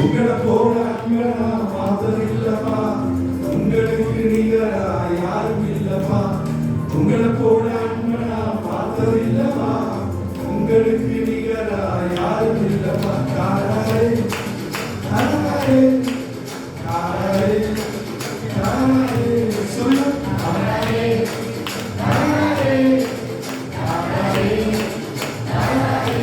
உங்களை போல அன்பனா பார்த்ததில்லப்பா, உங்களுக்கு நிகரா யாரும் இல்லப்பா. உங்களை போல அன்பனா பார்த்ததில்லப்பா, உங்களுக்கு நிகரா யாரும் இல்லப்பா. காராரே காராரே காராரே காராரே சொல்லு காராரே காராரே காராரே காராரே.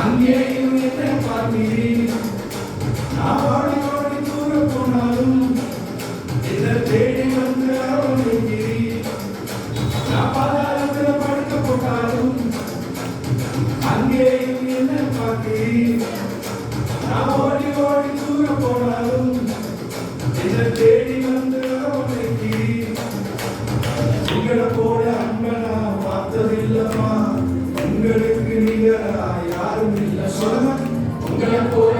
அங்கேயும் என்ன பார்க்கிறேன், நான் ஓடி ஓடி தூர போனாலும் என்ன தேடி வந்து அரவணைக்கிறேன். நான் பாதாளத்தில் படுக்க போட்டாலும் அங்கேயும் என்ன பார்க்கிறேன், நான் ஓடி ஓடி தூர போனாலும் என்ன தேடி வந்து அரவணைக்கிறேன். உங்களை போல அன்பனா பார்த்ததில்லமா, உங்களுக்கு நிகரா யாரும் இல்ல. சொல்லுங்க உங்களை போல